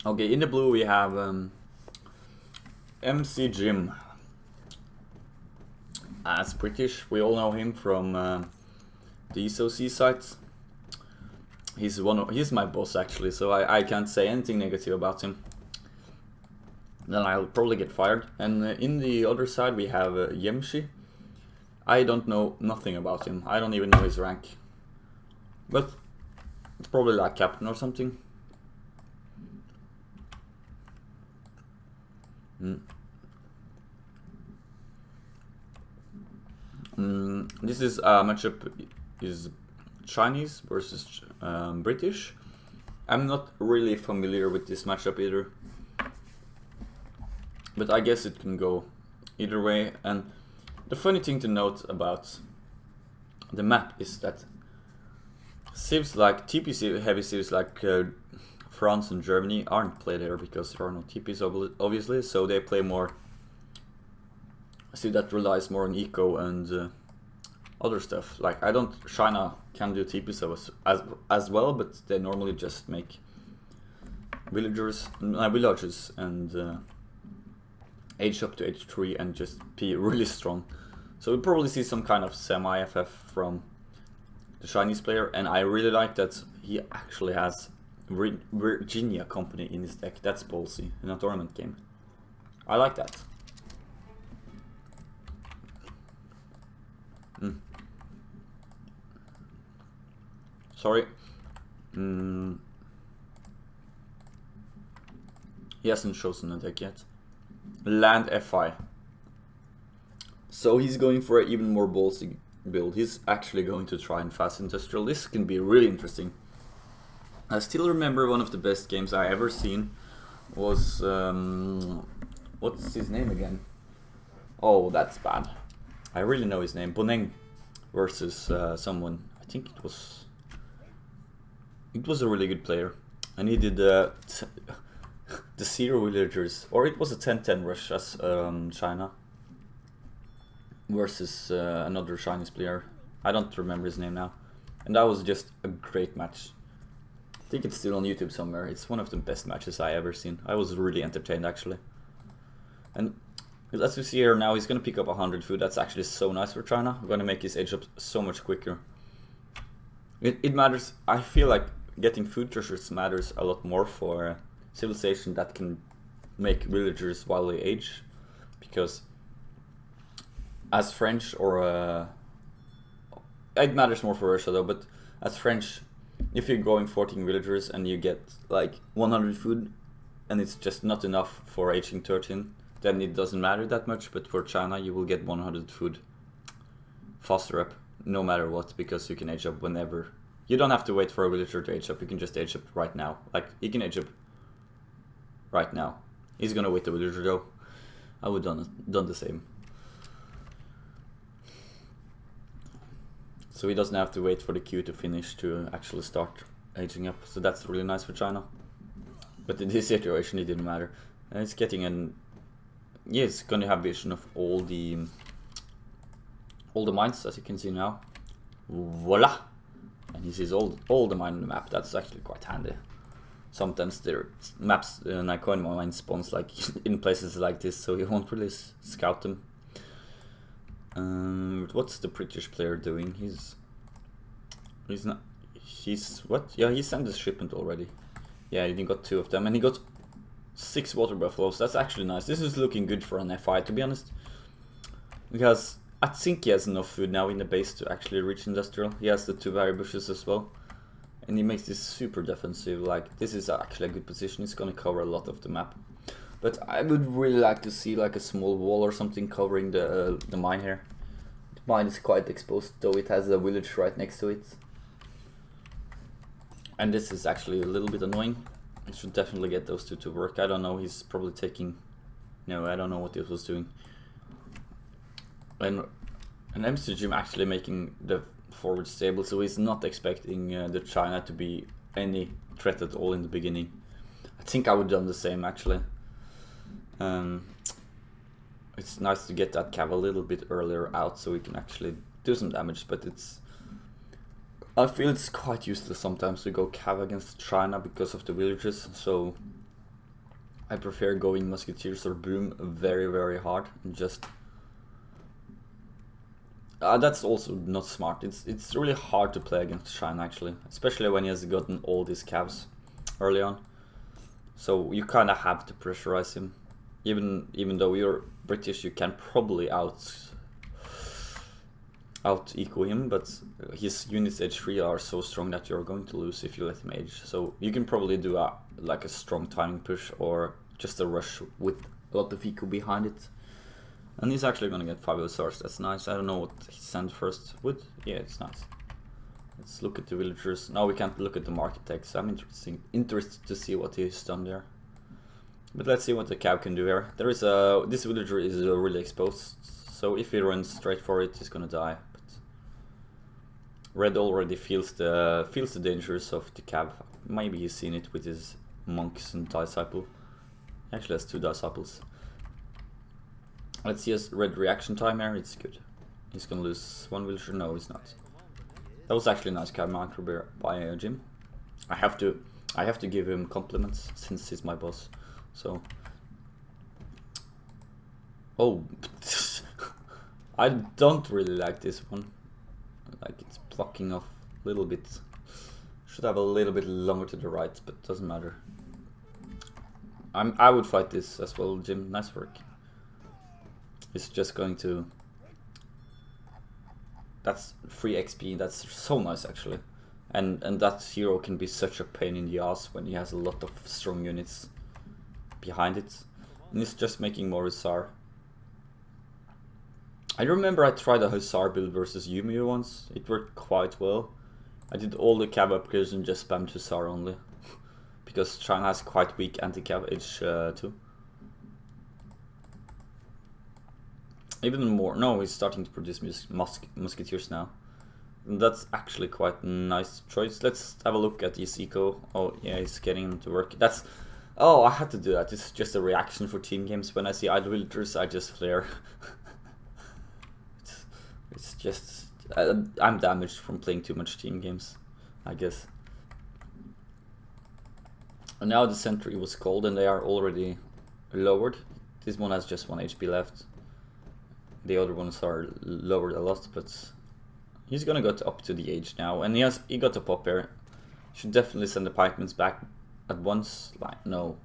Okay, in the blue we have MCJim. As British, we all know him from the ESOC sites. He's my boss actually, so I can't say anything negative about him. Then I'll probably get fired. And in the other side we have Yemshi. I don't know nothing about him. I don't even know his rank. But it's probably like captain or something. This is matchup is Chinese versus British. I'm not really familiar with this matchup either, but I guess it can go either way. And the funny thing to note about the map is that civs like TP heavy civs like France and Germany aren't played here because there are no TPs obviously, so they play more. See, that relies more on eco and other stuff. Like China can do TPs as well, but they normally just make villages and age up to age 3 and just be really strong. So we'll probably see some kind of semi-FF from the Chinese player, and I really like that he actually has Virginia company in his deck. That's ballsy in a tournament game. I like that. Sorry. He hasn't chosen a deck yet. Land FI. So he's going for an even more ballsy build. He's actually going to try and fast industrial. This can be really interesting. I still remember one of the best games I ever seen was what's his name again? Oh, that's bad. I really know his name. Boneng versus someone. I think it was a really good player, and he did the 0 villagers, or it was a 10-10 rush as China versus another Chinese player. I don't remember his name now, and that was just a great match. I think it's still on YouTube somewhere. It's one of the best matches I ever seen. I was really entertained actually. And as we see here now, he's gonna pick up 100 food. That's actually so nice for China. We're gonna make his age up so much quicker. It matters. I feel like getting food treasures matters a lot more for civilization that can make villagers while they age, because as French or it matters more for Russia though, but as French, if you're going 14 villagers and you get like 100 food and it's just not enough for aging 13, then it doesn't matter that much. But for China, you will get 100 food faster up no matter what, because you can age up whenever. You don't have to wait for a villager to age up, you can just age up right now. Like, he can age up right now. He's gonna wait the villager though. I would done the same. So he doesn't have to wait for the queue to finish to actually start aging up. So that's really nice for China. But in this situation it didn't matter. And it's getting an... Yeah, it's gonna have vision of all the mines, as you can see now. Voila! And he sees all the mine on the map. That's actually quite handy. Sometimes their maps, Nikon mine spawns like in places like this, so you won't really scout them. What's the British player doing? He's what? Yeah, he sent his shipment already. Yeah, he got 2 of them, and he got 6 water buffaloes. That's actually nice. This is looking good for an FI, to be honest, because I think he has enough food now in the base to actually reach industrial. He has the 2 berry bushes as well, and he makes this super defensive. Like, this is actually a good position. It's gonna cover a lot of the map. But I would really like to see like a small wall or something covering the mine here. The mine is quite exposed, though it has a village right next to it. And this is actually a little bit annoying. I should definitely get those 2 to work. I don't know, he's probably taking... No, I don't know what he was doing. And MCJim actually making the forward stable, so he's not expecting the China to be any threat at all in the beginning. I think I would have done the same actually. It's nice to get that cav a little bit earlier out so we can actually do some damage, but I feel it's quite useless sometimes to go cav against China because of the villages, so I prefer going musketeers or boom very, very hard and just. That's also not smart. It's really hard to play against Shine actually, especially when he has gotten all these cabs early on. So you kind of have to pressurize him. Even though you're British, you can probably out eco him, but his units H3 are so strong that you're going to lose if you let him age. So you can probably do like a strong timing push or just a rush with a lot of eco behind it. And he's actually gonna get 5 stars. That's nice. I don't know what he sent first. Wood? Yeah, it's nice. Let's look at the villagers. Now we can't look at the market text. I'm interested to see what he's done there. But let's see what the cab can do here. There is this villager is really exposed, so if he runs straight for it, he's gonna die. But Red already feels the dangers of the cab. Maybe he's seen it with his monks and disciple. He actually has 2 disciples. Let's see his Red reaction time here. It's good. He's gonna lose 1 villager. No, he's not. That was actually a nice cab micro by Jim. I have to give him compliments since he's my boss. So, oh, I don't really like this one. Like it's blocking off a little bit. Should have a little bit longer to the right, but doesn't matter. I would fight this as well, Jim. Nice work. It's just going to. That's free XP. That's so nice actually, and that hero can be such a pain in the ass when he has a lot of strong units behind it, and it's just making more Hussar. I remember I tried a Hussar build versus Yumi once. It worked quite well. I did all the cab upgrades and just spammed Hussar only, because China has quite weak anti-cab H2. Even more. No, he's starting to produce musketeers now. And that's actually quite a nice choice. Let's have a look at his eco. Oh yeah, he's getting him to work. That's. Oh, I had to do that. It's just a reaction for team games. When I see idle villagers, I just flare. It's just I'm damaged from playing too much team games, I guess. And now the sentry was called, and they are already lowered. This one has just 1 HP left. The other ones are lowered a lot, but he's gonna go up to the age now, and he got a pop here. Should definitely send the pikemen back at once. Like no,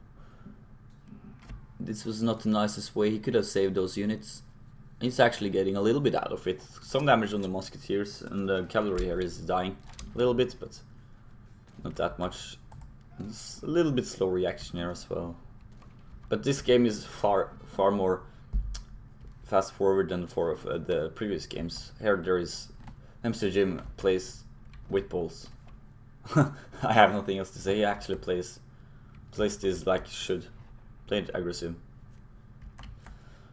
this was not the nicest way. He could have saved those units. He's actually getting a little bit out of it. Some damage on the musketeers, and the cavalry here is dying a little bit, but not that much. It's a little bit slow reaction here as well. But this game is far more fast forward than for the previous games. Here there is MCJim plays with balls. I have nothing else to say. He actually plays this like he should. Played aggressive.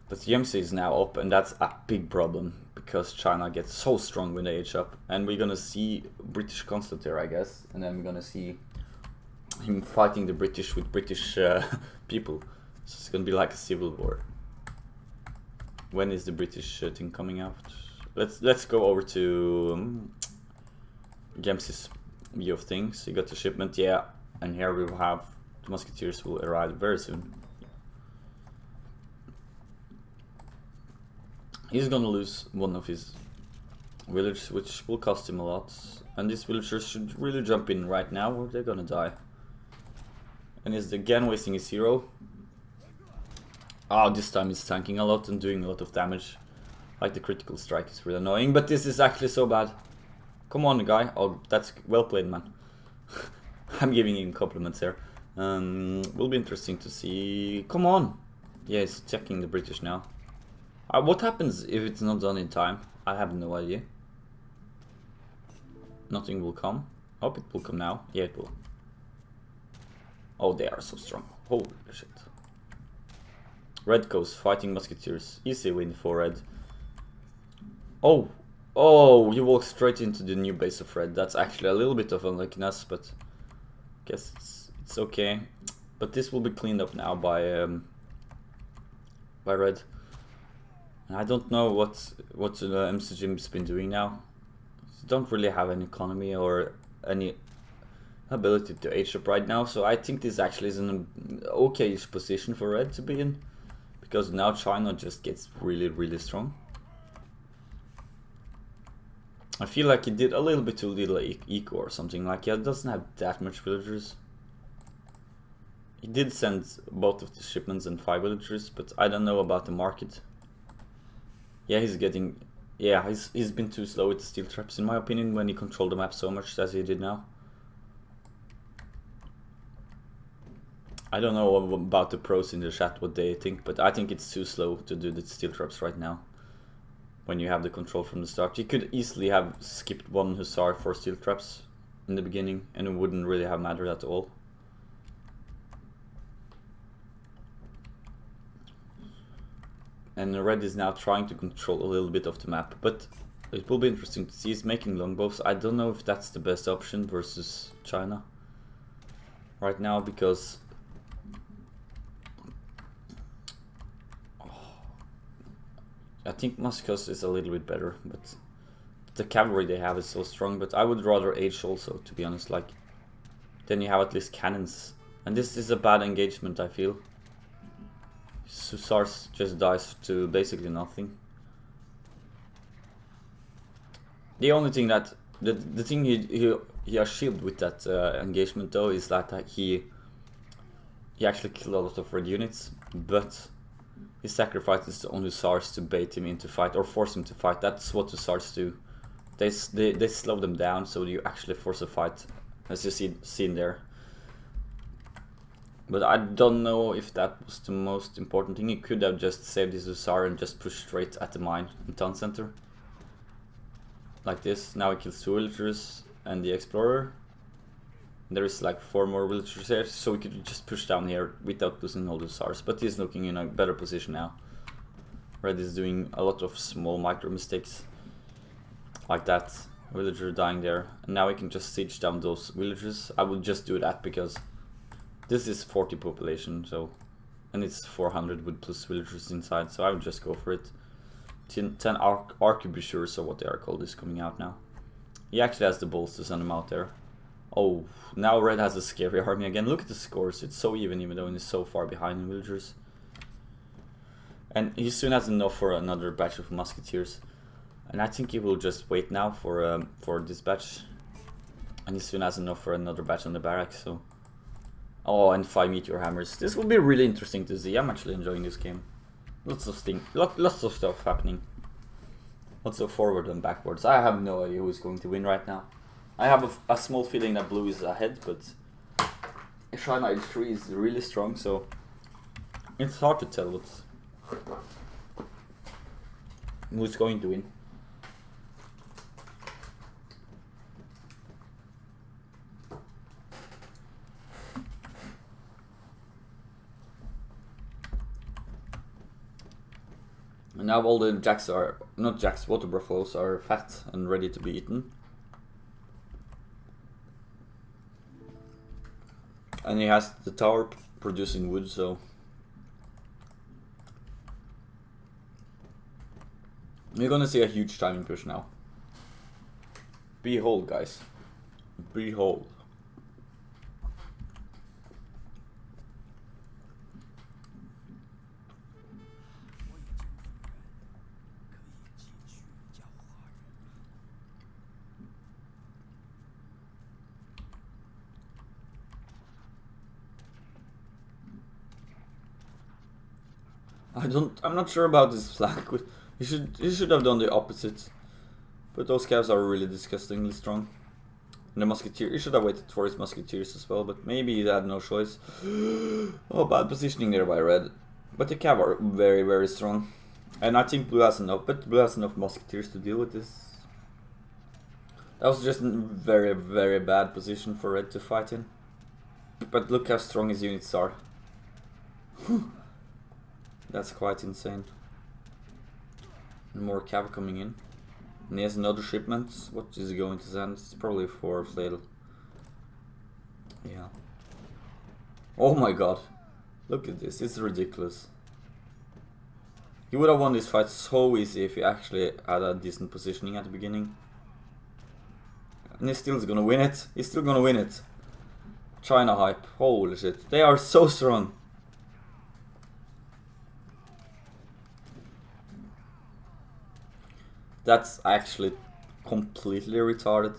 But yemshi is now up, and that's a big problem because China gets so strong when they age up, and we're gonna see British constant here, I guess, and then we're gonna see him fighting the British with British people. So it's gonna be like a civil war. When is the British thing coming out? Let's go over to James's view of things. You got the shipment, yeah, and here we will have the musketeers will arrive very soon. He's gonna lose one of his villagers, which will cost him a lot, and these villagers should really jump in right now or they're gonna die. And he's again wasting his hero. Oh, this time he's tanking a lot and doing a lot of damage. Like the critical strike is really annoying, but this is actually so bad. Come on, guy. Oh, that's well played, man. I'm giving him compliments here. Will be interesting to see. Come on. Yeah, he's checking the British now. What happens if it's not done in time? I have no idea. Nothing will come. Hope it will come now. Yeah, it will. Oh, they are so strong. Holy shit. Red Coast fighting musketeers. Easy win for Red. Oh, oh, you walk straight into the new base of Red. That's actually a little bit of unluckiness, but I guess it's okay. But this will be cleaned up now by Red. And I don't know what MCJim's been doing now. Don't really have an economy or any ability to age up right now, so I think this actually is an okay-ish position for red to be in, because now China just gets really strong. I feel like he did a little bit too little eco or something, like he doesn't have that much villagers. He did send both of the shipments and 5 villagers, but I don't know about the market. Yeah, he's been too slow with the steel traps in my opinion when he controlled the map so much as he did now. I don't know about the pros in the chat what they think, but I think it's too slow to do the steel traps right now. When you have the control from the start, you could easily have skipped 1 hussar for steel traps in the beginning, and it wouldn't really have mattered at all. And red is now trying to control a little bit of the map, but it will be interesting to see. He's making longbows. I don't know if that's the best option versus China right now, because I think Muscus is a little bit better, but the cavalry they have is so strong. But I would rather age also, to be honest. Like, then you have at least cannons, and this is a bad engagement, I feel. Hussars just dies to basically nothing. The only thing that the thing he achieved with that engagement though is that he actually killed a lot of red units, but he sacrifices on hussars to bait him into fight or force him to fight. That's what hussars do. They slow them down, so you actually force a fight, as you seen there. But I don't know if that was the most important thing. He could have just saved his hussar and just pushed straight at the mine in town center. Like this. Now he kills 2 villagers and the explorer. There is like 4 more villagers here, so we could just push down here without losing all the hussars. But he's looking in a better position now. Red is doing a lot of small micro mistakes. Like that. Villager dying there. And now we can just siege down those villagers. I would just do that because this is 40 population, so, and it's 400 with plus villagers inside, so I would just go for it. 10 arquebusiers, or what they are called, is coming out now. He actually has the balls to send them out there. Oh, now red has a scary army again. Look at the scores, it's so even though he's so far behind in villagers. And he soon has enough for another batch of musketeers. And I think he will just wait now for this batch. And he soon has enough for another batch on the barracks, so. Oh, and 5 meteor hammers. This will be really interesting to see. I'm actually enjoying this game. Lots of stuff happening. Lots of forward and backwards. I have no idea who is going to win right now. I have a small feeling that blue is ahead, but China H3 is really strong, so it's hard to tell who's going to win. And now all the jacks are, not jacks, water buffaloes are fat and ready to be eaten. And he has the tower producing wood, so you're gonna see a huge timing push now. Behold, guys. Behold. I'm not sure about this flag. He should have done the opposite. But those calves are really disgustingly strong. And the musketeer, he should have waited for his musketeers as well, but maybe he had no choice. Oh, bad positioning there by red. But the cav are very, very strong. And I think blue has enough, but blue has enough musketeers to deal with this. That was just a very, very bad position for red to fight in. But look how strong his units are. That's quite insane. More cav coming in. And he has another shipment. What is he going to send? It's probably for flail. Yeah. Oh my god. Look at this. It's ridiculous. He would have won this fight so easy if he actually had a decent positioning at the beginning. And he's still gonna win it. He's still gonna win it. China hype. Holy shit. They are so strong. That's actually completely retarded.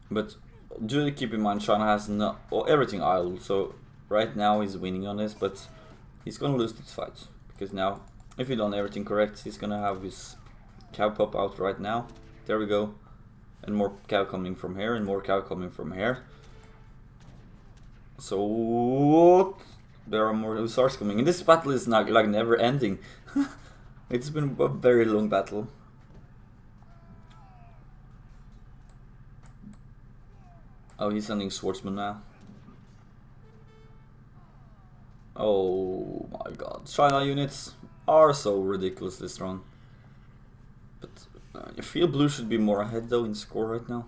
But do keep in mind, China has no, everything idle, so right now he's winning on this, but he's gonna lose this fight. Because now, if he done everything correct, he's gonna have his cow pop out right now. There we go. And more cow coming from here, and more cow coming from here. So there are more hussars coming in. This battle is not like never ending. It's been a very long battle. Oh, he's sending swordsman now. Oh my god. China units are so ridiculously strong. But I feel blue should be more ahead though in score right now.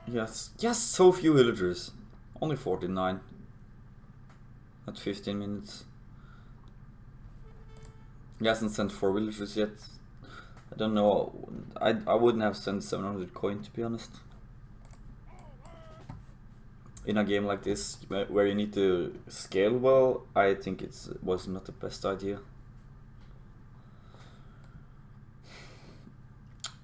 Yes, so few villagers. Only 49. At 15 minutes. He hasn't sent 4 villagers yet. I don't know. I wouldn't have sent 700 coin, to be honest. In a game like this, where you need to scale well, I think it was not the best idea.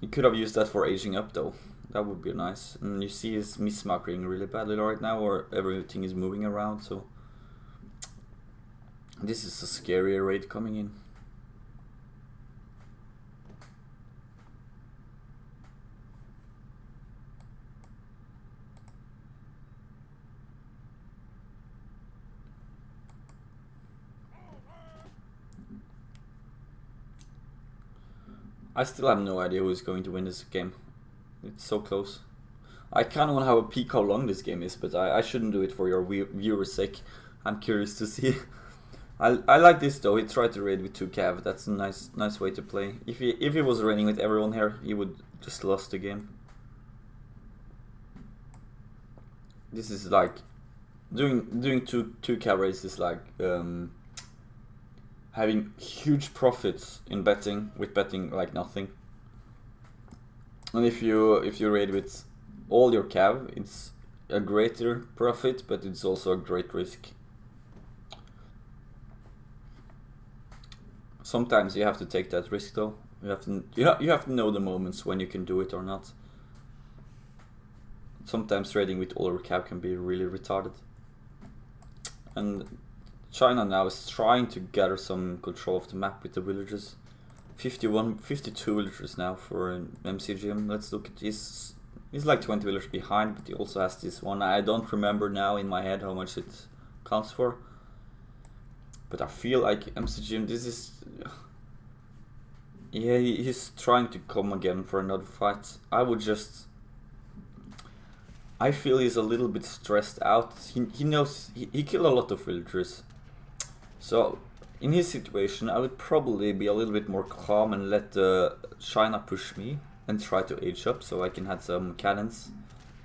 You could have used that for aging up though. That would be nice. And you see he's mismarking really badly right now, or everything is moving around, so this is a scarier raid coming in. I still have no idea who's going to win this game. It's so close. I kind of want to have a peek how long this game is, but I shouldn't do it for your viewers' sake. I'm curious to see. I like this though. He tried to raid with 2 cav. That's a nice way to play. If he was raiding with everyone here, he would just lost the game. This is like doing two cav raids is like having huge profits in betting with betting like nothing. And if you raid with all your cav, it's a greater profit, but it's also a great risk. Sometimes you have to take that risk though. You have to know the moments when you can do it or not. Sometimes raiding with all your cav can be really retarded. And China now is trying to gather some control of the map with the villagers. 52 villagers now for MCJim. Let's look at this. He's like 20 villagers behind, but he also has this one. I don't remember now in my head how much it counts for. But I feel like MCJim, this is... Yeah, he's trying to come again for another fight. I feel he's a little bit stressed out. He knows he killed a lot of villagers. So in his situation, I would probably be a little bit more calm and let China push me and try to age up so I can have some cannons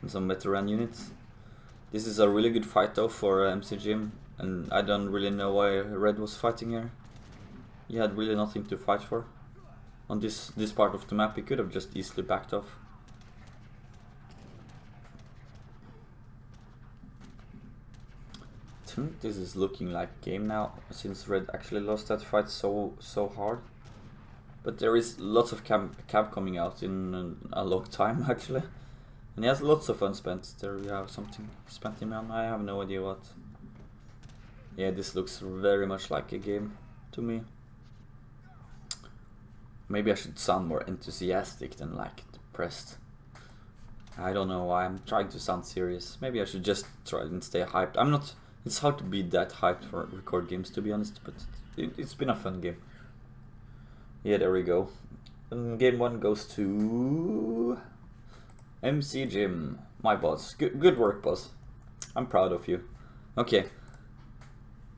and some veteran units. This is a really good fight though for MCJim, and I don't really know why Red was fighting here. He had really nothing to fight for. On this part of the map, he could have just easily backed off. I think this is looking like game now, since Red actually lost that fight so hard. But there is lots of cab coming out in a long time actually. And he has lots of unspent. There we have something spent him on. I have no idea what. Yeah, this looks very much like a game to me. Maybe I should sound more enthusiastic than like depressed. I don't know why I'm trying to sound serious. Maybe I should just try and stay hyped. I'm not... It's hard to be that hyped for record games, to be honest, but it's been a fun game. Yeah, there we go. And game 1 goes to... MCJim, my boss. Good work, boss. I'm proud of you. Okay.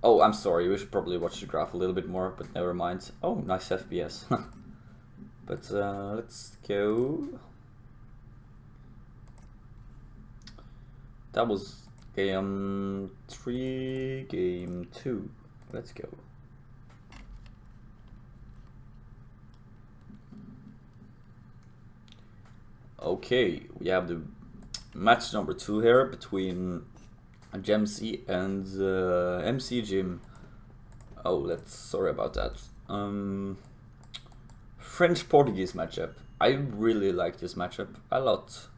Oh, I'm sorry, we should probably watch the graph a little bit more, but never mind. Oh, nice FPS. But let's go. That was game 3, game 2. Let's go. Okay, we have the match number 2 here between yemshi and MCJim. Oh, sorry about that. French-Portuguese matchup. I really like this matchup a lot.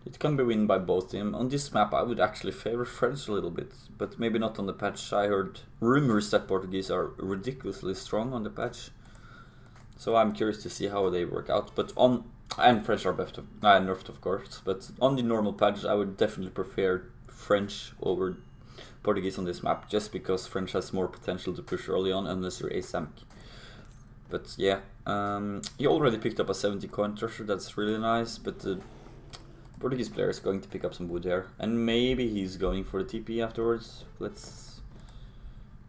It can be won by both teams. On this map I would actually favor French a little bit, but maybe not on the patch. I heard rumors that Portuguese are ridiculously strong on the patch. So I'm curious to see how they work out. But and French are nerfed of course, but on the normal patch I would definitely prefer French over Portuguese on this map, just because French has more potential to push early on unless you're async. But yeah, he already picked up a 70 coin treasure, that's really nice, but the Portuguese player is going to pick up some wood here, and maybe he's going for the TP afterwards.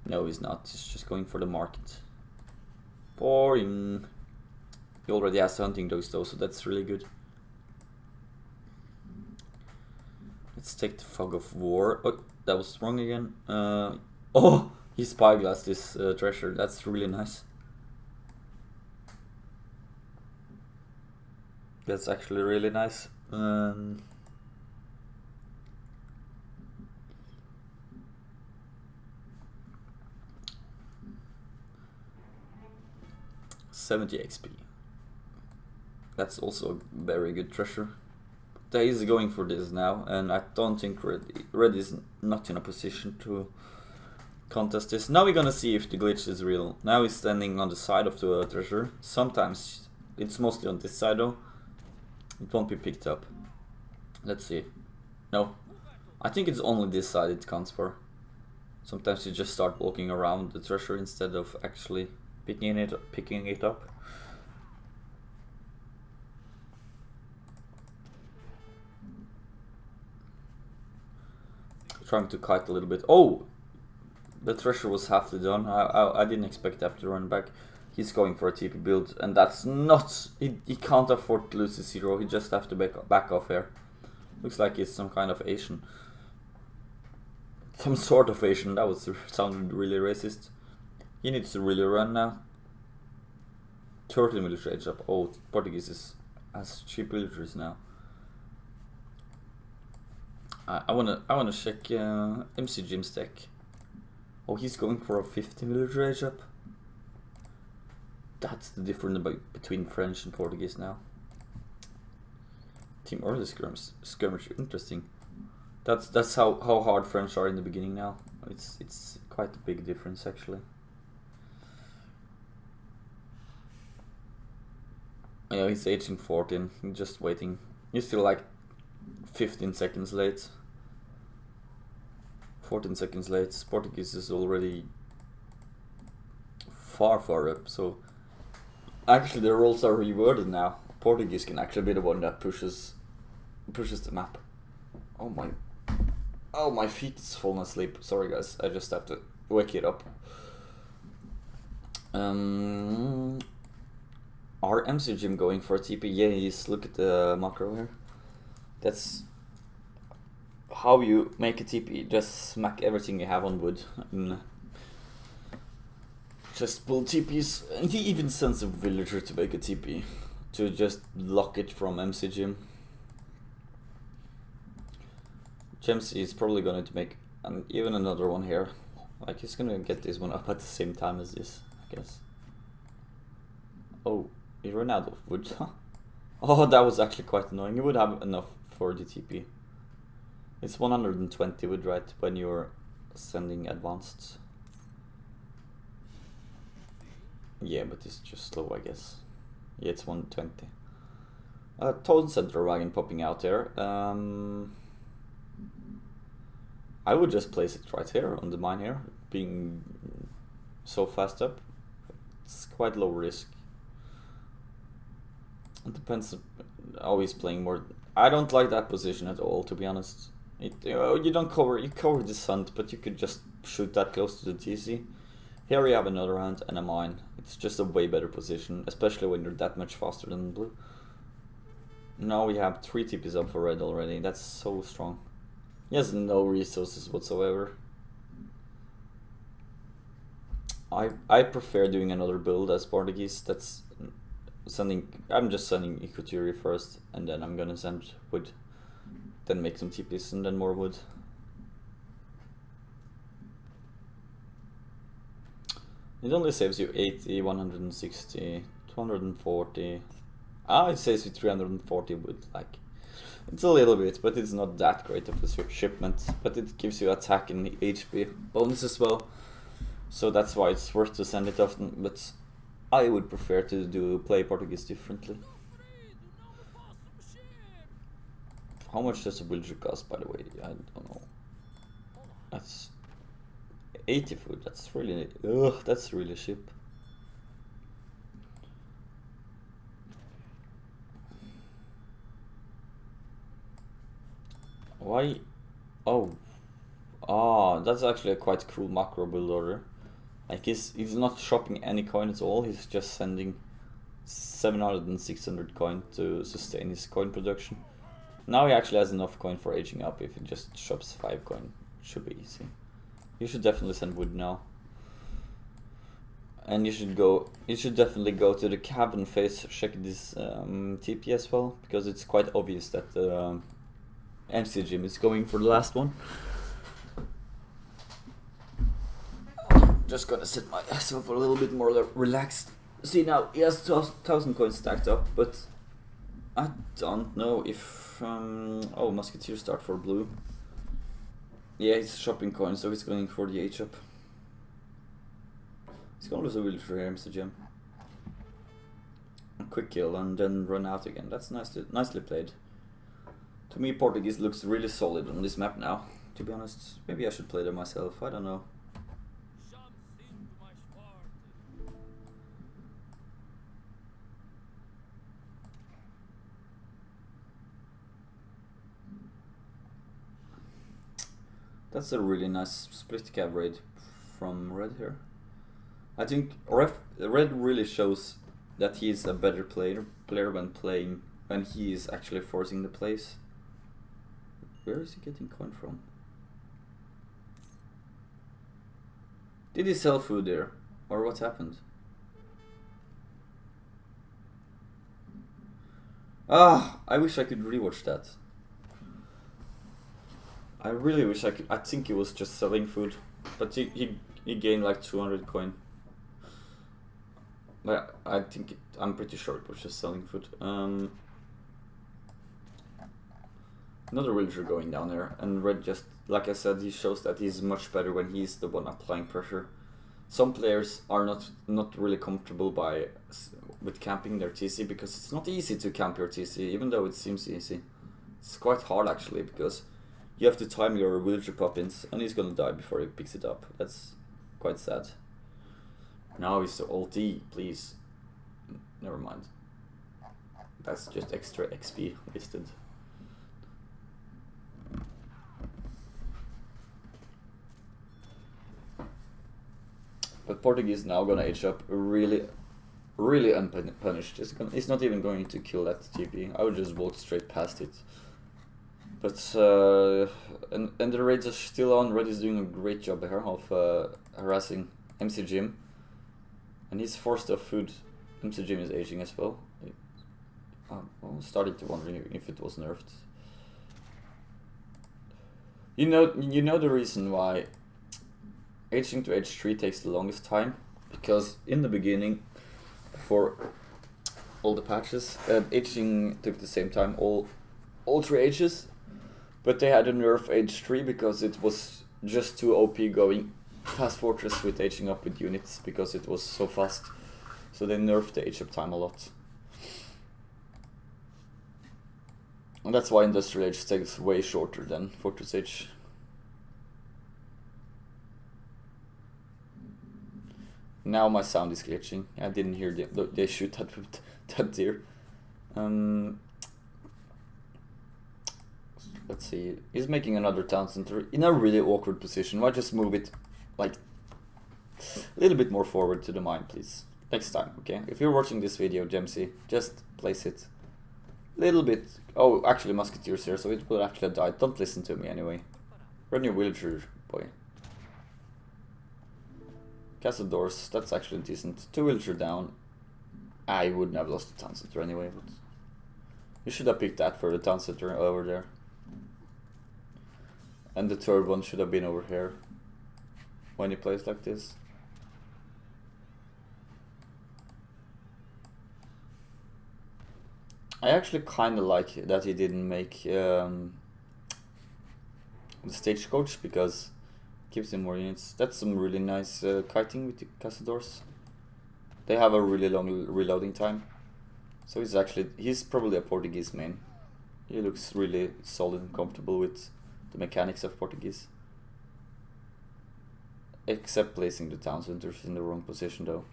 No, he's not, he's just going for the market. Boring. He already has hunting dogs though, so that's really good. Let's take the Fog of War. Oh, that was wrong again. Oh, he spyglassed this treasure, that's really nice. That's actually really nice. 70 XP. That's also a very good treasure. But he's going for this now, and I don't think Red is not in a position to contest this. Now we're gonna see if the glitch is real. Now he's standing on the side of the treasure. Sometimes it's mostly on this side though. It won't be picked up. Let's see. No. I think it's only this side it counts for. Sometimes you just start walking around the treasure instead of actually picking it up. Trying to kite a little bit. Oh! The treasure was halfly done. I didn't expect that to run back. He's going for a TP build, and that's not... He can't afford to lose his hero. He just have to back off here. Looks like he's some kind of Asian. Some sort of Asian. That sounded really racist. He needs to really run now. 30 military age up. Oh, Portuguese has cheap villagers now. I wanna check MCJim's deck. Oh, he's going for a 50 military age up. That's the difference between French and Portuguese now. Team early skirmish, interesting. That's how hard French are in the beginning now. It's quite a big difference actually. Yeah, he's aging 14. He's just waiting. He's still like 15 seconds late. 14 seconds late. Portuguese is already far up. So actually the roles are reworded now. Portuguese can actually be the one that pushes the map. Oh my feet is falling asleep. Sorry guys, I just have to wake it up. Are MCJim going for a TP? Yeah, he's, look at the macro here. That's how you make a TP. Just smack everything you have on wood and just pull TPs. And he even sends a villager to make a TP to just block it from MCJim. Yemshi is probably going to make even another one here. Like he's gonna get this one up at the same time as this, I guess. Oh, he ran out of wood. Oh, that was actually quite annoying. You would have enough for the TP. It's 120 wood, right, when you're sending advanced. Yeah, but it's just slow, I guess. Yeah, it's 120. Toad Center wagon popping out there. I would just place it right here on the mine here, being so fast up. It's quite low risk. It depends how he's playing more. I don't like that position at all, to be honest. You don't cover, you cover the sun, but you could just shoot that close to the TC. Here we have another hand and a mine. It's just a way better position, especially when you're that much faster than blue. Now we have 3 TPs up for red already. That's so strong. He has no resources whatsoever. I prefer doing another build as Portuguese. That's I'm just sending ecoturi first, and then I'm gonna send wood. Then make some TPs and then more wood. It only saves you 80, 160, 240. It saves you 340 wood, like. It's a little bit, but it's not that great of a shipment. But it gives you attack and HP bonus as well. So that's why it's worth to send it often, but I would prefer to play Portuguese differently. How much does a villager cost, by the way? I don't know. That's 80 food. That's really cheap. Why? That's actually a quite cool macro build order. Like he's not shopping any coin at all. He's just sending 700 and 600 coin to sustain his coin production. Now he actually has enough coin for aging up. If he just shops 5 coin, it should be easy. You should definitely send wood now. And you should definitely go to the cabin phase, check this TP as well, because it's quite obvious that MCJim is going for the last one. Just gonna set myself a little bit more relaxed. See, now he has 1,000 coins stacked up, but I don't know if Musketeer start for blue. Yeah, he's shopping coins, so he's going for the H up. He's gonna lose a villager here, MCJim. Quick kill and then run out again. That's nicely played. To me, Portuguese looks really solid on this map now, to be honest. Maybe I should play them myself, I don't know. That's a really nice split cab raid from Red here. I think Red really shows that he is a better player when he is actually forcing the plays. Where is he getting coin from? Did he sell food there? Or what happened? I wish I could rewatch that. I really wish I could. I think he was just selling food, but he gained like 200 coin. But I'm pretty sure it was just selling food. Another villager going down there, and Red just, like I said, he shows that he's much better when he's the one applying pressure. Some players are not really comfortable with camping their TC, because it's not easy to camp your TC, even though it seems easy. It's quite hard actually, because you have to time your villager pop-ins, and he's gonna die before he picks it up. That's quite sad. Now he's the ulti, please. Never mind. That's just extra XP wasted. But Portuguese now gonna age up really unpunished. He's not even going to kill that TP. I would just walk straight past it. But and the raids are still on. Red is doing a great job here of harassing MCJim, and he's forced off food. MCJim is aging as well. I'm starting to wondering if it was nerfed. You know the reason why aging to age 3 takes the longest time, because in the beginning, for all the patches, aging took the same time all 3 ages. But they had to nerf age 3 because it was just too OP going fast fortress with aging up with units, because it was so fast. So they nerfed the age up time a lot. And that's why industrial age takes way shorter than fortress age. Now my sound is glitching. I didn't hear they shoot that with that deer. Let's see, he's making another town center in a really awkward position. Why just move it like a little bit more forward to the mine, please? Next time, okay? If you're watching this video, Gemsy, just place it a little bit. Oh, actually Musketeer's here, so it will actually die. Don't listen to me anyway. Run your villager, boy. Castle doors, that's actually decent. 2 villager down. I wouldn't have lost the town center anyway, but you should have picked that for the town center over there. And the third one should have been over here when he plays like this. I actually kind of like that he didn't make the stagecoach because it gives him more units. That's some really nice kiting with the Cazadors. They have a really long reloading time. So he's probably a Portuguese main. He looks really solid and comfortable with the mechanics of Portuguese. Except placing the town centers in the wrong position though.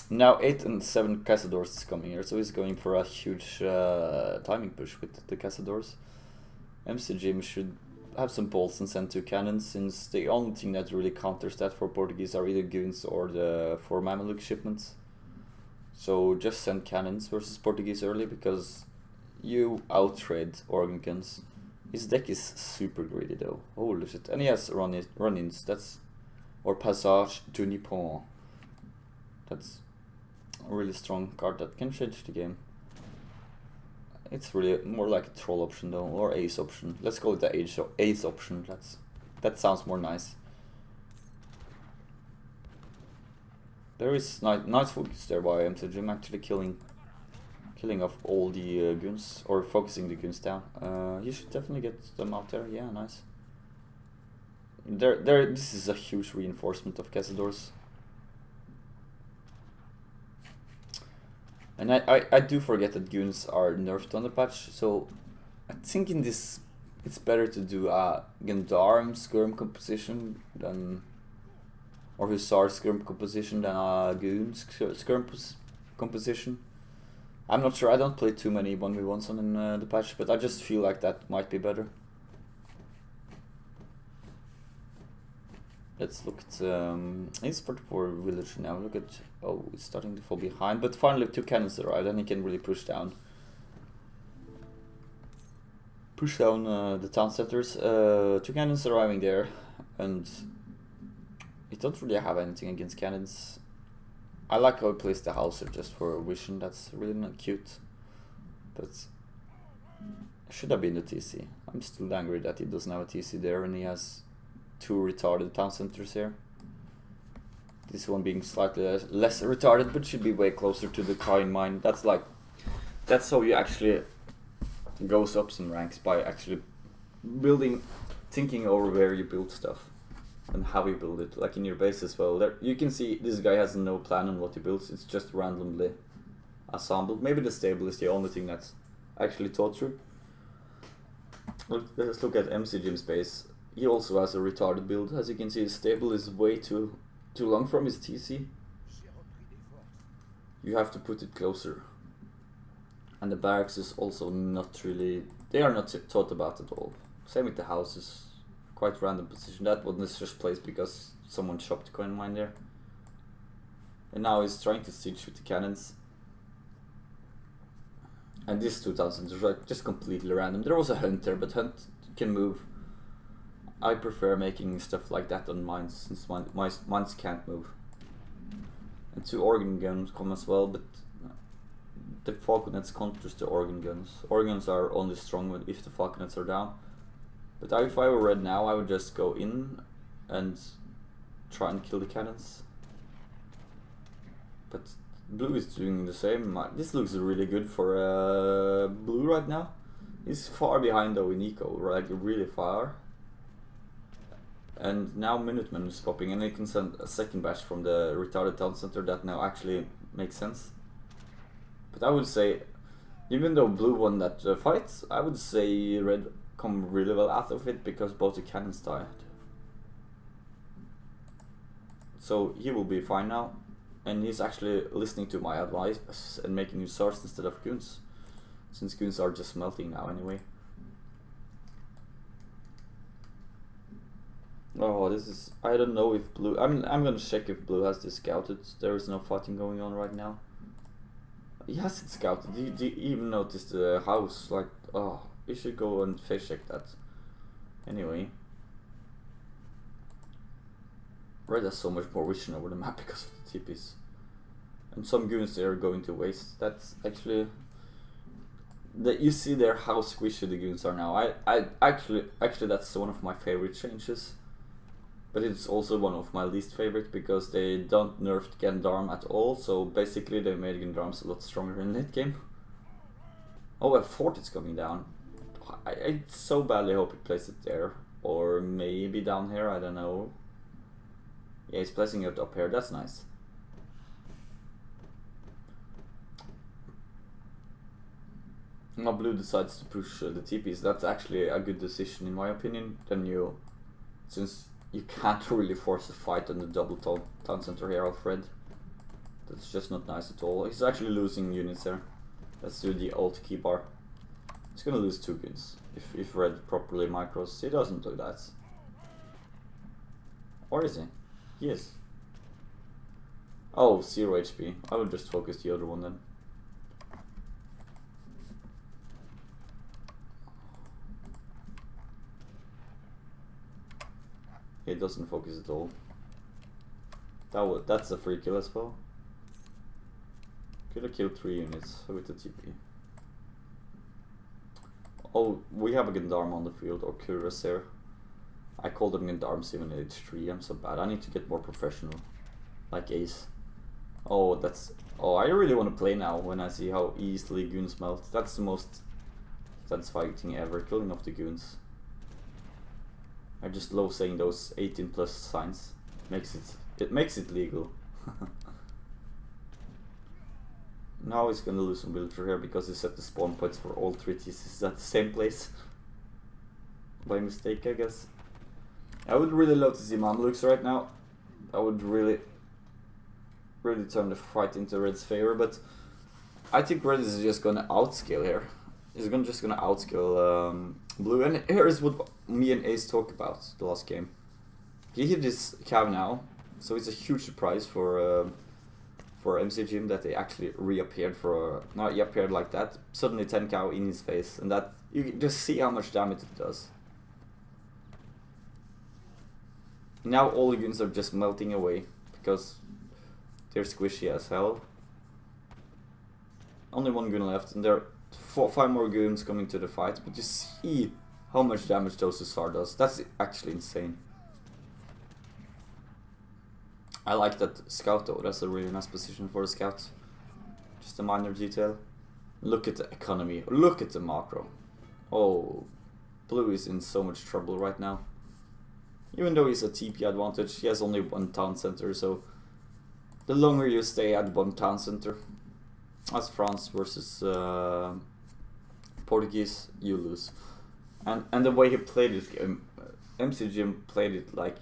Now 8 and 7 Cazadors is coming here, so he's going for a huge timing push with the Cazadors. MCJim should have some bolts and send 2 cannons, since the only thing that really counters that for Portuguese are either goons or the 4 Mameluke shipments. So just send cannons versus Portuguese early, because you outtrade organ guns. His deck is super greedy though, holy shit. And he has run-ins, that's... or Passage du Nippon. That's a really strong card that can change the game. It's really more like a troll option though, or ace option. Let's go with the ace option. That sounds more nice. There is nice focus there by MCJim, actually killing off all the goons, or focusing the goons down. You should definitely get them out there. Yeah, nice. This is a huge reinforcement of Cazadors. And I do forget that goons are nerfed on the patch, so I think in this it's better to do a Gendarme skirm composition than, or Hussar skirm composition than a goon skirm composition. I'm not sure, I don't play too many 1v1s on the patch, but I just feel like that might be better. Let's look at he's 44 village now. Look at, oh, he's starting to fall behind, but finally 2 cannons arrived and he can really push down the town centers. 2 cannons arriving there, and he don't really have anything against cannons. I like how he plays the Hauser just for vision. That's really not cute, but it should have been the TC. I'm still angry that he doesn't have a TC there and he has 2 retarded town centers here. This one being slightly less retarded, but should be way closer to the Kain mine. That's how you actually goes up some ranks, by actually thinking over where you build stuff and how you build it, like in your base as well. There you can see this guy has no plan on what he builds. It's just randomly assembled. Maybe the stable is the only thing that's actually thought through. Let's look at MCJim's base. He also has a retarded build. As you can see, his stable is way too long from his TC. You have to put it closer. And the barracks is also not really... They are not thought about at all. Same with the houses. Quite random position. That one is just placed because someone chopped the coin mine there. And now he's trying to siege with the cannons. And this 2000 is like just completely random. There was a hunt there, but hunt can move. I prefer making stuff like that on mines, since mines can't move. And 2 organ guns come as well, but the falconets counters the organ guns. Organ guns are only strong if the falconets are down. But if I were red now, I would just go in and try and kill the cannons. But blue is doing the same. This looks really good for blue right now. He's far behind though in eco, like really far. And now Minuteman is popping, and they can send a second batch from the retarded town center. That now actually makes sense. But I would say, even though blue won that fight, I would say red come really well out of it, because both the cannons died. So he will be fine now, and he's actually listening to my advice and making hussars instead of goons, since goons are just melting now anyway. Oh, this is... I don't know if blue... I'm gonna check if blue has this scouted. There is no fighting going on right now. He has it scouted. Do you even notice the house? Like, oh, you should go and face check that. Anyway. Red has so much more vision over the map because of the TPs. And some goons they are going to waste. That's actually that you see there how squishy the goons are now. I actually that's one of my favorite changes. But it's also one of my least favorite because they don't nerf Gendarm at all, so basically they made Gendarms a lot stronger in late game. Oh, a fort is coming down. I so badly hope he places it there. Or maybe down here, I don't know. Yeah, he's placing it up here, that's nice. Now blue decides to push the TPs. That's actually a good decision in my opinion. Then you, since you can't really force a fight on the double town center here, Alfred. That's just not nice at all. He's actually losing units there. Let's do the alt key bar. He's gonna lose 2 goons if red properly micros. He doesn't do that. Or is he? He is. Oh, 0 HP. I would just focus the other one then. He doesn't focus at all. That's a free kill as well. Could have killed 3 units with the TP. Oh, we have a Gendarm on the field, or Cuirassier. I called them Gendarms even at H3, I'm so bad. I need to get more professional. Like Ace. Oh, that's... Oh, I really want to play now when I see how easily goons melt. That's the most satisfying thing ever, killing off the goons. I just love saying those 18 plus signs. It makes it legal. Now he's gonna lose some villager here because he set the spawn points for all 3 TCs at the same place. By mistake, I guess. I would really love to see Mamluks right now. I would really turn the fight into Red's favor, but I think Red is just gonna outscale here. He's just gonna outscale blue, and here is what me and Ace talked about the last game. He hit this cav now, so it's a huge surprise for MCJim that they actually reappeared for not reappeared like that. Suddenly 10 cow in his face, and that you can just see how much damage it does. Now all the goons are just melting away because they're squishy as hell. Only 1 goon left, and there are 5 more goons coming to the fight, but you see how much damage those Hussar does. That's actually insane. I like that scout though, that's a really nice position for a scout. Just a minor detail. Look at the economy, look at the macro. Oh, blue is in so much trouble right now. Even though he's a TP advantage, he has only 1 town center, so the longer you stay at 1 town center, as France versus Portuguese, you lose. And the way he played this game, MCJim played it like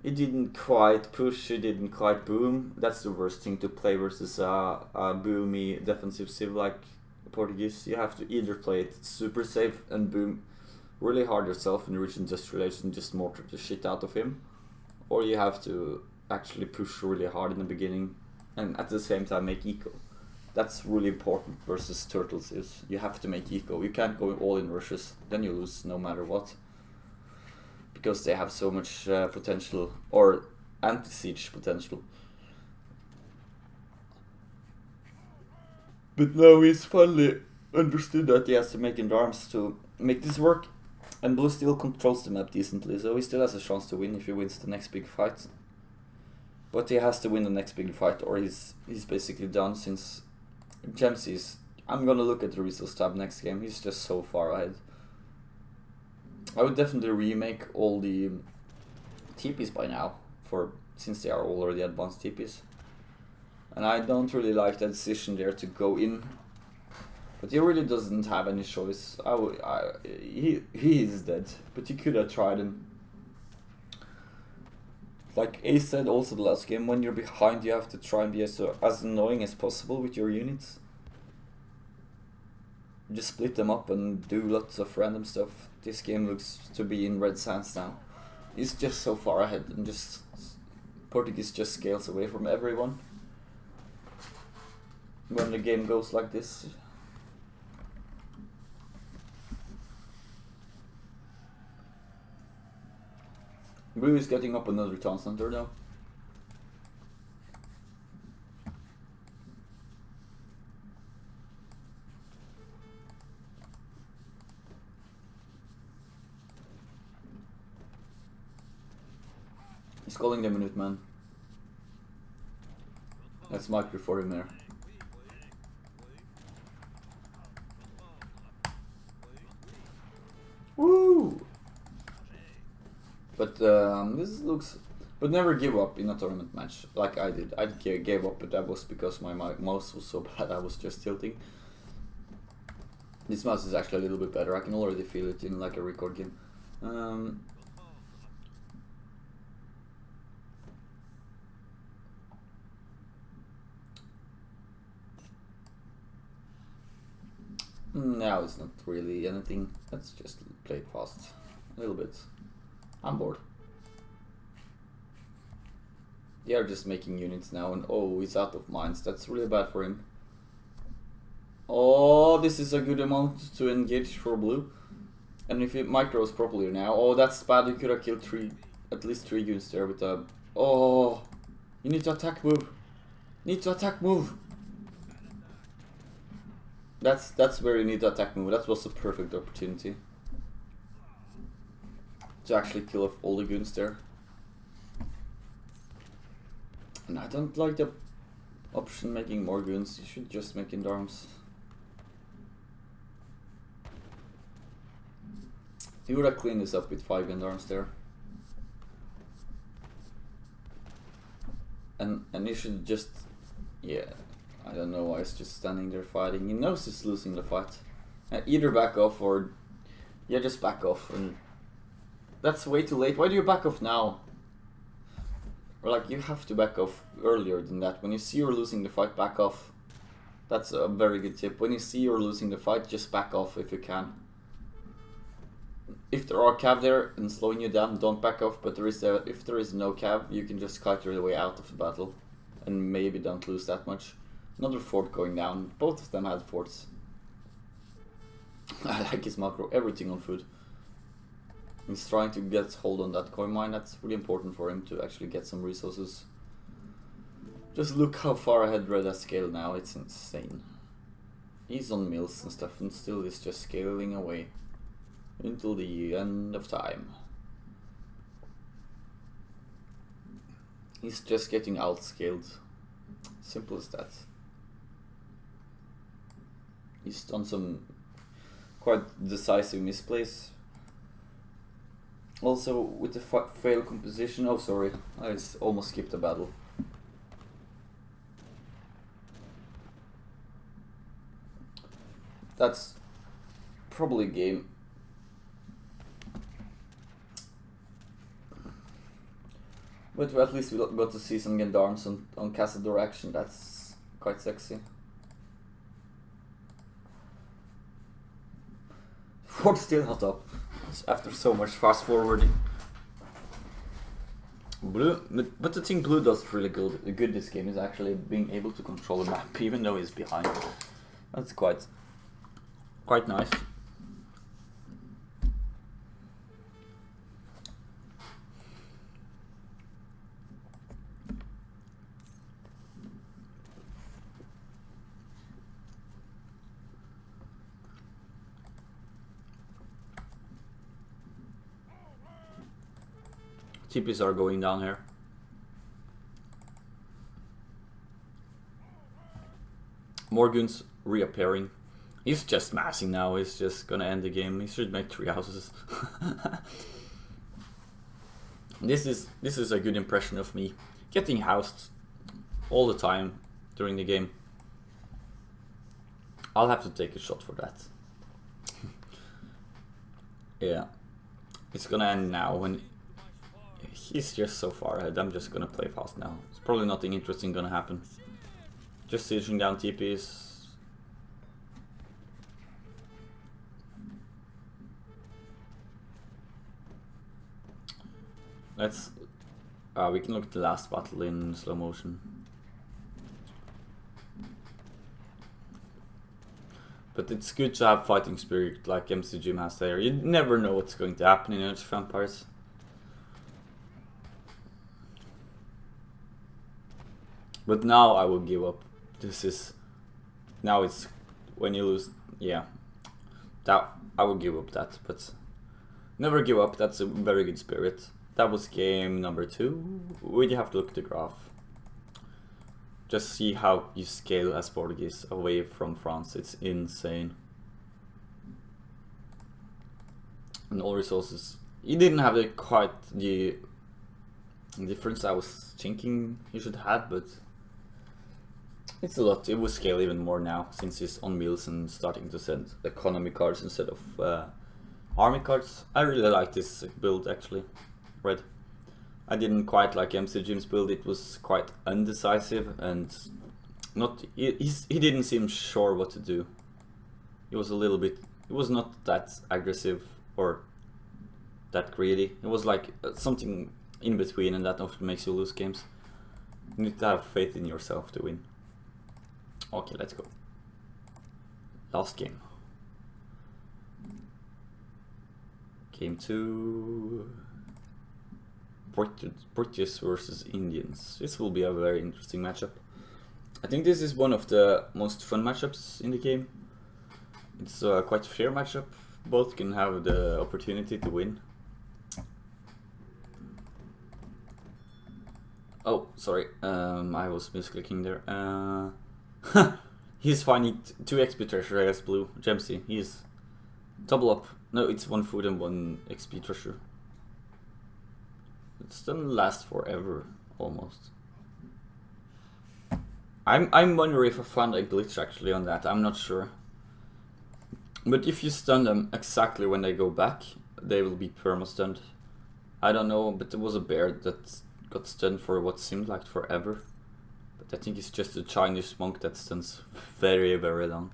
he didn't quite push, he didn't quite boom. That's the worst thing to play versus a boomy defensive civ like Portuguese. You have to either play it super safe and boom really hard yourself and reach industrialization, just mortar the shit out of him, or you have to actually push really hard in the beginning and at the same time make eco. That's really important versus turtles. Is you have to make eco. You can't go all in rushes, then you lose no matter what, because they have so much potential, or anti-siege potential. But now he's finally understood that he has to make Gendarms to make this work, and blue still controls the map decently, so he still has a chance to win if he wins the next big fight. But he has to win the next big fight, or he's basically done, since Gemsy's... I'm gonna look at the resource tab next game, he's just so far ahead. I would definitely remake all the TPs by now, since they are already advanced TPs. And I don't really like that decision there to go in. But he really doesn't have any choice. He is dead, but he could have tried him. Like Ace said also the last game, when you're behind you have to try and be as annoying as possible with your units. Just split them up and do lots of random stuff. This game looks to be in Red's hands now. He's just so far ahead, and just Portuguese just scales away from everyone when the game goes like this. Blue is getting up another town center now. He's calling the minute, man. That's micro for him there. Woo! But this looks. But never give up in a tournament match like I did. I gave up, but that was because my mouse was so bad. I was just tilting. This mouse is actually a little bit better. I can already feel it in like a record game. Now it's not really anything. Let's just play it fast. A little bit. I'm bored. They are just making units now, and oh, he's out of mines. That's really bad for him. Oh, this is a good amount to engage for blue. And if it micros properly now, oh, that's bad. You could have killed at least three units there with a. Oh, you need to attack move. Need to attack move. That's where you need to attack move. That was a perfect opportunity to actually kill off all the goons there. And I don't like the option making more goons. You should just make Gendarmes. You would have cleaned this up with 5 Gendarmes there. And you should just, yeah, I don't know why he's just standing there fighting. He knows he's losing the fight. Either back off or, yeah, just back off. And that's way too late. Why do you back off now? Or like, you have to back off earlier than that. When you see you're losing the fight, back off. That's a very good tip. When you see you're losing the fight, just back off if you can. If there are cav there and slowing you down, don't back off. But if there is no cav, you can just kite your way out of the battle. And maybe don't lose that much. Another fort going down. Both of them had forts. I like his macro. Everything on food. He's trying to get hold on that coin mine. That's really important for him to actually get some resources. Just look how far ahead Red has scaled now. It's insane. He's on mills and stuff, and still is just scaling away until the end of time. He's just getting outscaled. Simple as that. He's done some quite decisive misplays. Also, with the fail composition, oh sorry, I almost skipped a battle. That's probably game. But at least we got to see some Gendarmes on Cazador action. That's quite sexy. Fort's still not up after so much fast forwarding. Blue, but the thing Blue does really good this game is actually being able to control the map even though he's behind. That's quite nice. TPs are going down here. Morgan's reappearing. He's just massing now. He's just gonna end the game. He should make 3 houses. This is a good impression of me getting housed all the time during the game. I'll have to take a shot for that. Yeah, it's gonna end now when. He's just so far ahead. I'm just gonna play fast now. It's probably nothing interesting gonna happen. Just sieging down TPs. Let's. We can look at the last battle in slow motion. But it's good to have fighting spirit like MCJim has there. You never know what's going to happen in Age of Vampires. But now I will give up. Now it's when you lose, yeah. That I will give up that, but never give up. That's a very good spirit. that was game number 2. We have to look at the graph. Just see how you scale as Portuguese away from France. It's insane. And all resources. You didn't have quite the difference I was thinking you should have, but it's a lot. It will scale even more now since it's on meals and starting to send economy cards instead of army cards. I really like this build actually. Red. I didn't quite like MCJim's build. It was quite undecisive and not. He didn't seem sure what to do. It was a little bit. It was not that aggressive or that greedy. It was like something in between, and that often makes you lose games. You need to have faith in yourself to win. Okay, let's go. Last game. Game 2. British versus Indians. This will be a very interesting matchup. I think this is one of the most fun matchups in the game. It's a quite fair matchup. Both can have the opportunity to win. Oh, sorry. I was misclicking there. He's finding 2 XP treasure as blue. Yemshi. He's double up. No, it's 1 food and 1 XP treasure. It doesn't last forever, almost. I'm wondering if I found a glitch actually on that. I'm not sure. But if you stun them exactly when they go back, they will be perma-stunned. I don't know, but there was a bear that got stunned for what seemed like forever. But I think it's just a Chinese monk that stuns very, very long.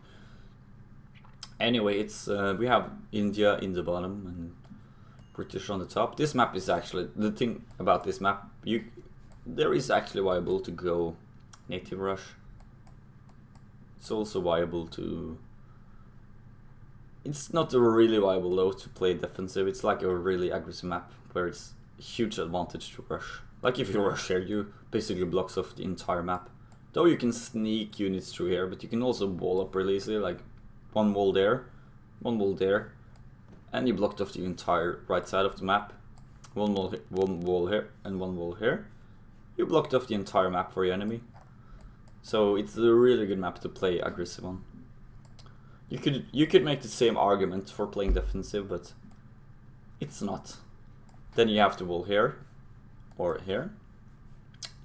Anyway, it's we have India in the bottom and British on the top. This map is actually, the thing about this map, there is actually viable to go native rush. It's also viable to, it's not a really viable though to play defensive. It's like a really aggressive map where it's a huge advantage to rush. Like if you rush here, you basically blocks off the entire map. Though you can sneak units through here, but you can also wall up really easily, like 1 wall there, 1 wall there, and you blocked off the entire right side of the map. 1 wall here, and 1 wall here. You blocked off the entire map for your enemy. So it's a really good map to play aggressive on. You could make the same argument for playing defensive, but it's not. Then you have to wall here, or here,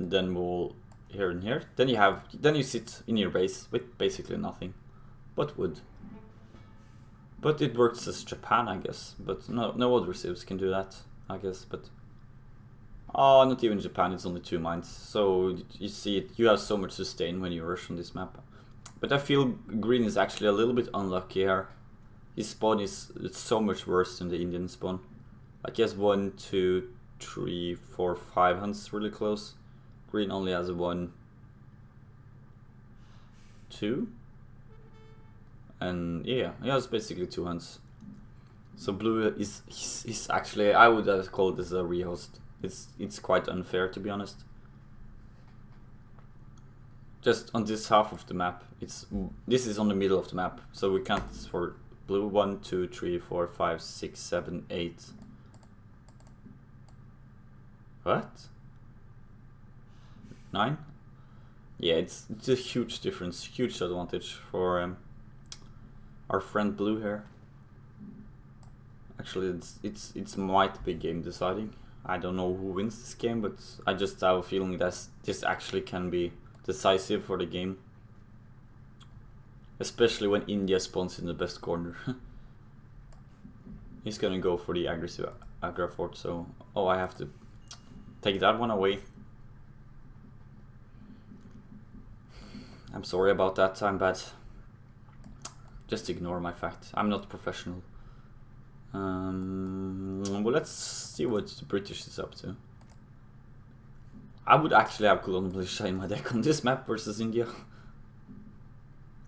and then wall here and here. Then you sit in your base with basically nothing but wood. But it works as Japan, I guess. But no other civs can do that, I guess. But oh, not even Japan. It's only 2 mines. So you see it. You have so much sustain when you rush on this map. But I feel green is actually a little bit unlucky here. His spawn is so much worse than the Indian spawn. Like he has 1, 2, 3, 4, 5 hunts really close. Green only has 1, 2. And yeah, he has basically 2 hunts. So blue is actually, I would have called this a rehost. It's quite unfair, to be honest. Just on this half of the map, this is on the middle of the map, so we count for blue 1, 2, 3, 4, 5, 6, 7, 8. What? 9? Yeah, it's a huge difference, huge advantage for our friend blue here. Actually, it's might be game deciding. I don't know who wins this game, but I just have a feeling that this actually can be decisive for the game. Especially when India spawns in the best corner. He's gonna go for the aggressive aggro fort, so oh, I have to take that one away. I'm sorry about that, I'm bad. Just ignore my fact. I'm not professional. Well, let's see what the British is up to. I would actually have Colonial Militia in my deck on this map versus India.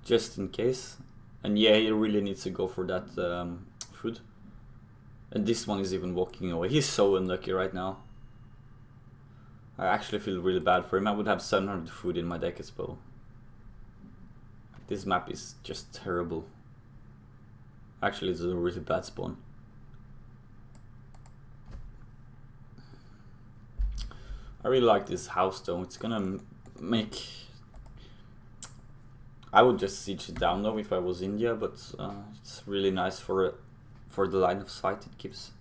Just in case. And yeah, he really needs to go for that food. And this one is even walking away. He's so unlucky right now. I actually feel really bad for him. I would have 700 food in my deck as well. This map is just terrible. Actually, it's a really bad spawn. I really like this house though. It's gonna make... I would just siege it down though if I was India, but it's really nice for the line of sight it gives.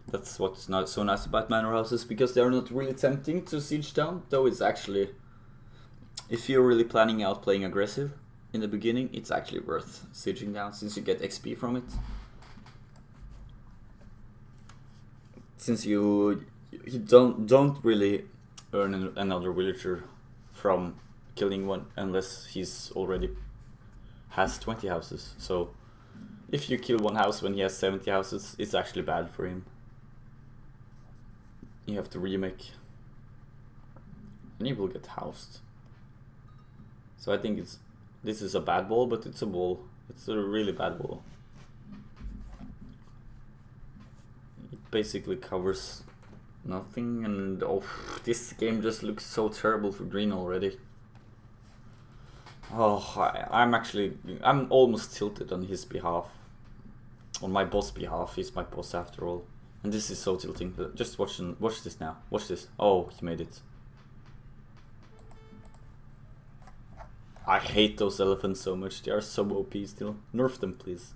That's what's not so nice about manor houses, because they're not really tempting to siege down, though it's actually, if you're really planning out playing aggressive in the beginning, it's actually worth sieging down since you get XP from it. Since you don't really earn another villager from killing one unless he's already has 20 houses. So if you kill one house when he has 70 houses, it's actually bad for him. You have to remake, and he will get housed. So I think this is a bad wall, but it's a wall. It's a really bad wall. It basically covers nothing, and oh, this game just looks so terrible for green already. Oh, I'm almost tilted on his behalf. On my boss behalf. He's my boss after all. And this is so tilting. Just watch this now. Watch this. Oh, he made it. I hate those elephants so much. They are so OP still. Nerf them, please.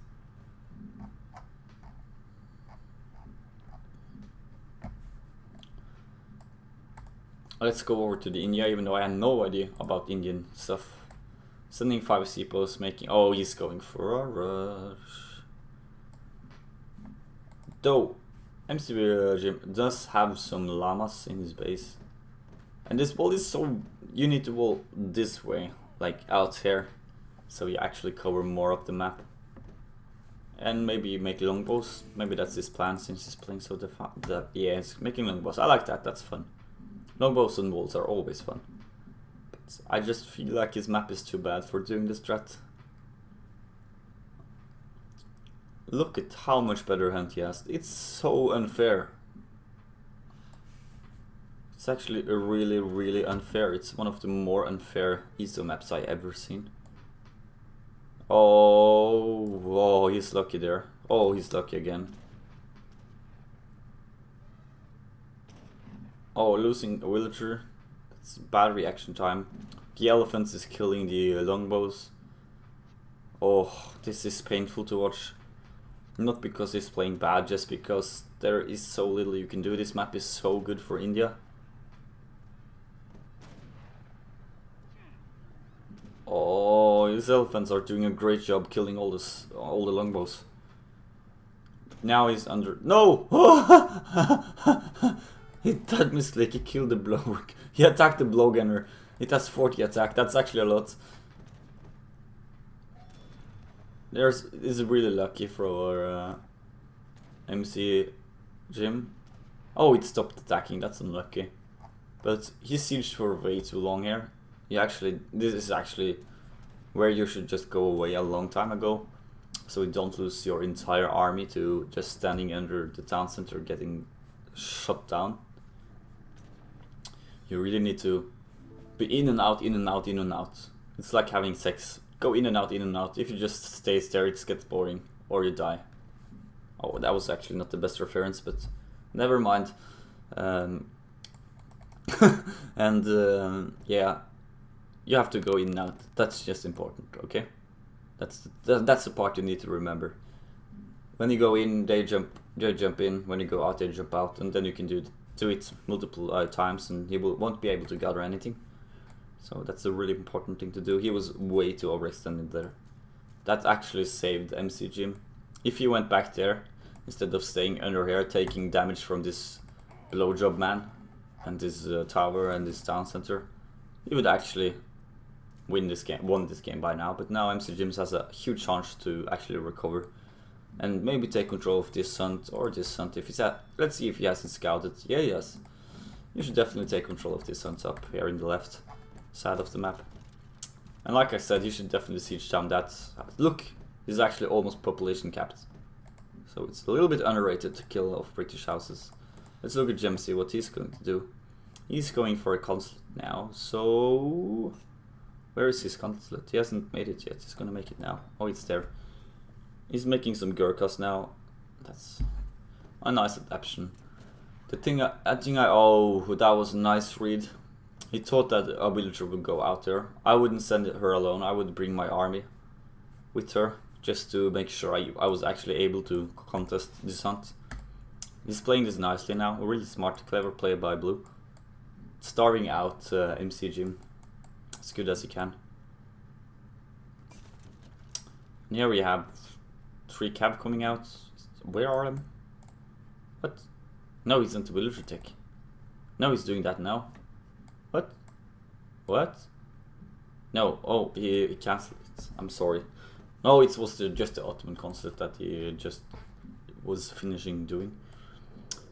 Let's go over to the India, even though I had no idea about Indian stuff. Sending 5 CPOs, making... Oh, he's going for a rush. Though, MCJim does have some llamas in his base. And this wall is so... You need to wall this way, like out here. So you actually cover more of the map. And maybe make longbows. Maybe that's his plan since he's playing so yeah, he's making longbows. I like that, that's fun. Longbows and walls are always fun. But I just feel like his map is too bad for doing this strat. Look at how much better hunt he has. It's so unfair. It's actually a really unfair. It's one of the more unfair ESO maps I ever seen. Oh, he's lucky there. Oh, he's lucky again. Oh, losing a villager. That's bad reaction time. The elephants is killing the longbows. Oh, this is painful to watch. Not because he's playing bad, just because there is so little you can do. This map is so good for India. Oh, these elephants are doing a great job killing all the longbows. Now he's under... No! That mistake, he killed the blower. He attacked the blowgunner. It has 40 attack, that's actually a lot. Is really lucky for MCJim. Oh, it stopped attacking, that's unlucky. But he sieged for way too long here. This is actually where you should just go away a long time ago. So you don't lose your entire army to just standing under the town center getting shot down. You really need to be in and out, in and out, in and out. It's like having sex. Go in and out, in and out. If you just stay there, it gets boring, or you die. Oh, that was actually not the best reference, but never mind. Yeah, you have to go in and out. That's just important, okay? That's the part you need to remember. When you go in, they jump in. When you go out, they jump out, and then you can do it multiple times, and he won't be able to gather anything. So that's a really important thing to do. He was way too overextended there. That actually saved MCJim. If he went back there, instead of staying under here, taking damage from this blowjob man, and this tower and this town center, he would actually won this game by now. But now MCJim has a huge chance to actually recover and maybe take control of this hunt or this hunt. If he's let's see if he hasn't scouted. Yeah, he has. You should definitely take control of this hunt up here in the left side of the map. And like I said, you should definitely siege down that. Look, he's actually almost population capped. So it's a little bit underrated to kill off British houses. Let's look at Jim, see what he's going to do. He's going for a consulate now, so... Where is his consulate? He hasn't made it yet, he's gonna make it now. Oh, it's there. He's making some Gurkhas now. That's a nice adaptation. Oh, that was a nice read. He thought that a villager would go out there. I wouldn't send her alone. I would bring my army with her just to make sure I was actually able to contest this hunt. He's playing this nicely now. A really smart, clever play by Blue. Starving out MCJim as good as he can. And here we have 3 cab coming out. Where are they? What? No, he's into villager tech. No, he's doing that now. What? What? No, oh, he cancelled it. I'm sorry. No, it was just the Ottoman consulate that he just was finishing doing.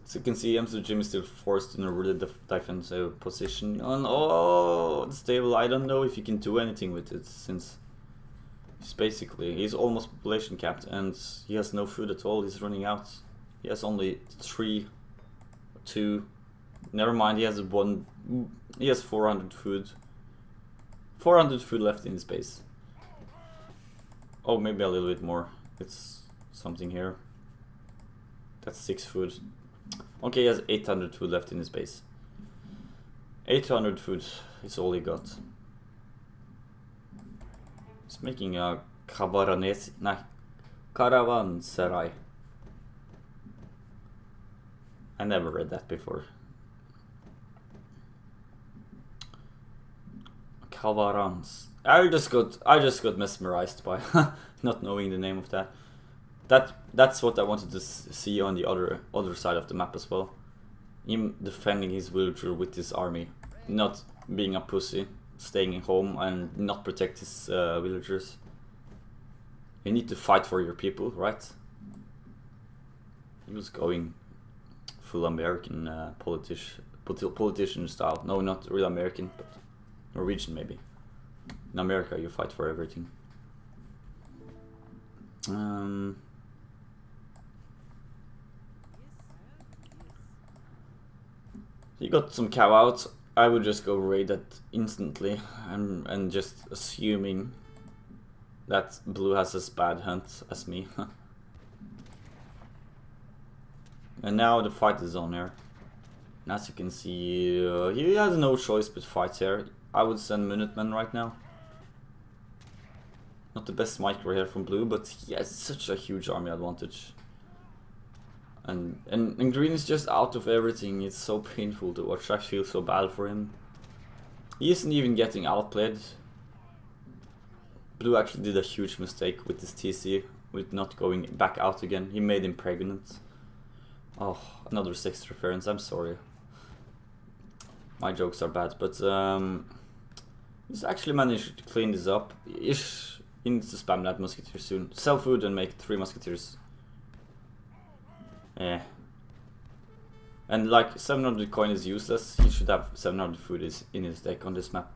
So you can see MCJim is still forced in a really defensive position. And oh, the stable, I don't know if you can do anything with it, since he's almost population capped and he has no food at all. He's running out. He has only 3, 2. Never mind, he has 1. He has 400 food. 400 food left in his base. Oh, maybe a little bit more. It's something here. That's 6 food. Okay, he has 800 food left in his base. 800 food is all he got. He's making a caravanserai. I never read that before. Cavarans. I just got mesmerized by not knowing the name of that. That's what I wanted to see on the other side of the map as well. Him defending his villager with his army, not being a pussy, staying at home and not protect his villagers. You need to fight for your people, right? He was going full American politician style. No, not real American, but Norwegian maybe. In America, you fight for everything. You got some cow out. I would just go raid that instantly, and just assuming that Blue has as bad hunt as me. And now the fight is on here. And as you can see, he has no choice but fight here. I would send Minutemen right now. Not the best micro here from Blue, but he has such a huge army advantage. And Green is just out of everything. It's so painful to watch. I feel so bad for him. He isn't even getting outplayed. Blue actually did a huge mistake with this TC, with not going back out again. He made him pregnant. Oh, another sex reference. I'm sorry. My jokes are bad, but he's actually managed to clean this up. Ish. He needs to spam that musketeer soon. Sell food and make 3 musketeers. Yeah. And like 700 coin is useless. He should have 700 food in his deck on this map.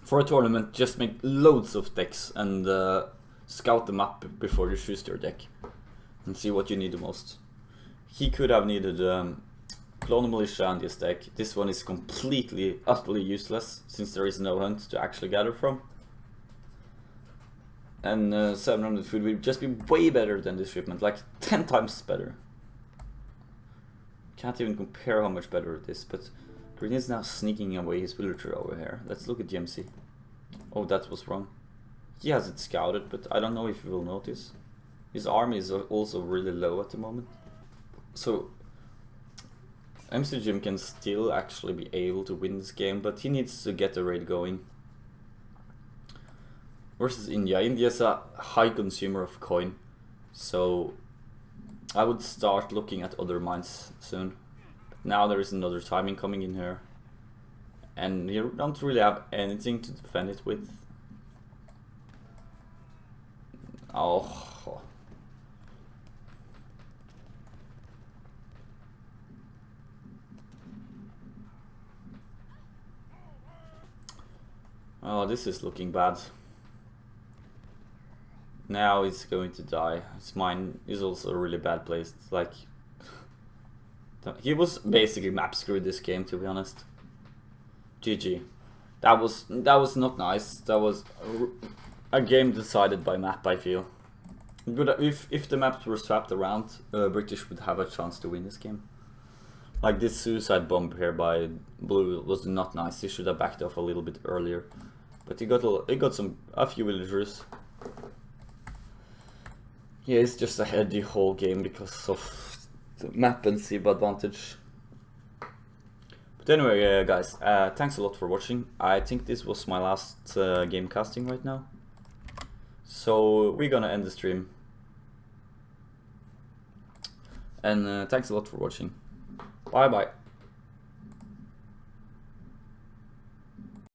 For a tournament, just make loads of decks and scout the map before you choose your deck. And see what you need the most. He could have needed Clone Militia in this deck. This one is completely, utterly useless, since there is no hunt to actually gather from. And 700 food would just be way better than this shipment, like 10 times better. Can't even compare how much better it is, but Green is now sneaking away his villager over here. Let's look at Yemshi. Oh, that was wrong. He has it scouted, but I don't know if you will notice. His army is also really low at the moment. So MCJim can still actually be able to win this game, but he needs to get the raid going. Versus India. India is a high consumer of coin, so I would start looking at other mines soon. Now there is another timing coming in here, and you don't really have anything to defend it with. Oh. Oh, this is looking bad. Now it's going to die. His mine is also really bad placed. Like, he was basically map screwed this game, to be honest. GG. That was not nice. That was a game decided by map, I feel. But if the maps were swapped around, British would have a chance to win this game. Like this suicide bomb here by Blue was not nice. He should have backed off a little bit earlier. But he got a few villagers. Yeah, he's just ahead the whole game because of the map and SIB advantage. But anyway, guys, thanks a lot for watching. I think this was my last game casting right now. So we're gonna end the stream. And thanks a lot for watching. Bye bye.